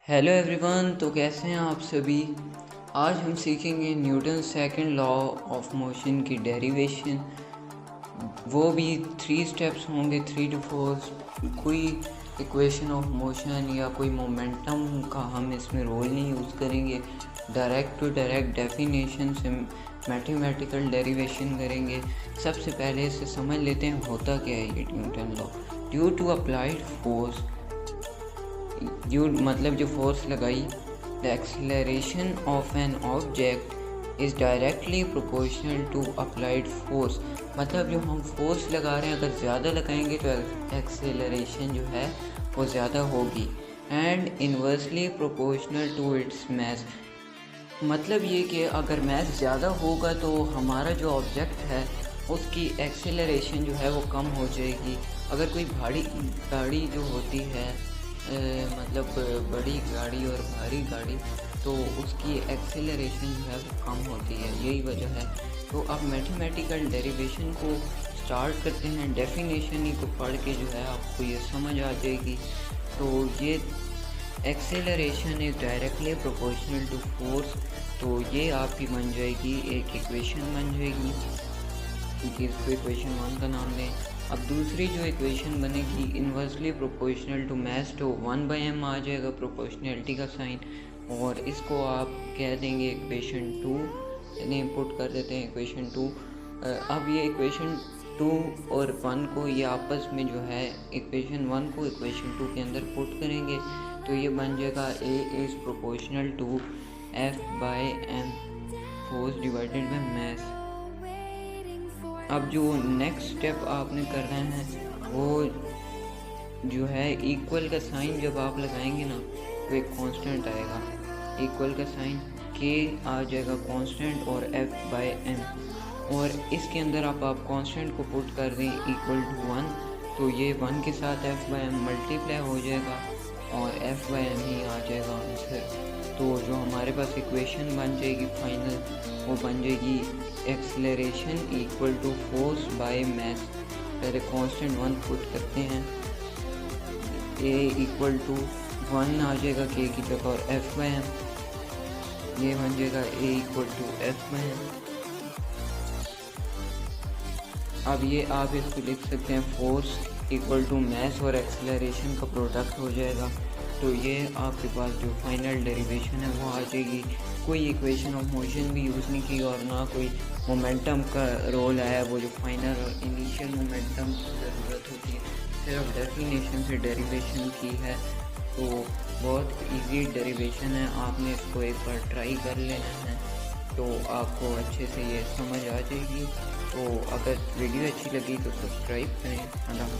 Hello everyone, तो कैसे हैं आप सभी। आज हम सीखेंगे Newton second law of motion की डेरिवेशन। वो भी 3 स्टेप्स होंगे, 3 to 4। कोई इक्वेशन ऑफ मोशन या कोई मोमेंटम का हम इसमें रोल नहीं यूज़ करेंगे। डायरेक्ट टू डायरेक्ट डेफिनेशन से मैथमेटिकल डेरिवेशन करेंगे। सबसे पहले इसे समझ लेते हैं होता क्या है ये Newton law. Due to applied force, मतलब जो फोर्स लगाई, the acceleration of an object is directly proportional to applied force. मतलब जो हम फोर्स लगा रहे हैं अगर ज़्यादा लगाएंगे तो एक्सेलरेशन जो है वो ज़्यादा होगी। And inversely proportional to its mass. मतलब ये कि अगर मास ज़्यादा होगा तो हमारा जो ऑब्जेक्ट है उसकी एक्सेलरेशन जो है वो कम हो जाएगी। अगर कोई भारी गाड़ी जो होती है मतलब बड़ी गाड़ी और भारी गाड़ी, तो उसकी एक्सेलरेशन जो है वो कम होती है, यही वजह है। तो अब मैथमेटिकल डेरिवेशन को स्टार्ट करते हैं। डेफिनेशन ही को पढ़ के जो है आपको ये समझ आ जाएगी। तो ये acceleration is directly proportional to force, तो ये आपकी बन जाएगी एक इक्वेशन बन जाएगी, क्योंकि इसको इक्वेशन 1 का नाम दें। अब दूसरी जो इक्वेशन बनेगी इन्वर्सली प्रोपोर्शनल टू मास, तो 1/m आ जाएगा प्रोपोर्शनैलिटी का साइन, और इसको आप कह देंगे इक्वेशन 2, यानी पुट कर देते हैं इक्वेशन 2। अब ये इक्वेशन 2 और 1 को ये आपस में जो है इक्वेशन 1 को इक्वेशन 2 के अंदर पुट करेंगे, तो ये बन जाएगा A is proportional to F/m force divided by mass. अब जो नेक्स्ट स्टेप आपने करना है वो जो है इक्वल का साइन जब आप लगाएंगे ना तो एक कांस्टेंट आएगा। इक्वल का साइन K आ जाएगा कांस्टेंट और F/m, और इसके अंदर आप कांस्टेंट को पुट कर दें इक्वल टू 1, तो ये 1 के साथ F/m मल्टीप्लाई हो जाएगा और F/m ही आ जाएगा आंसर। तो जो हमारे पास इक्वेशन बन जाएगी फाइनल, वो बन जाएगी acceleration equal to force by mass. पहले कांस्टेंट 1 पुट करते हैं, A इक्वल टू 1 आ जाएगा K की जगह, और F/m ये बन जाएगा A इक्वल टू F/m। अब ये आप इसको लिख सकते हैं फोर्स इक्वल टू मास और एक्सेलरेशन का प्रोडक्ट हो जाएगा। तो ये आपके पास जो फाइनल डेरिवेशन है वो आ जाएगी। कोई इक्वेशन ऑफ मोशन भी यूज़ नहीं की और ना कोई मोमेंटम का रोल आया, वो जो फाइनल और इनिशियल मोमेंटम की ज़रूरत होती है, सिर्फ डेफिनेशन से डेरिवेशन की है। तो बहुत इजी डेरिवेशन है, आपने इसको एक बार ट्राई कर लेना है तो आपको अच्छे से ये समझ आ जाएगी। तो अगर वीडियो अच्छी लगी तो सब्सक्राइब करें। अल्लाह।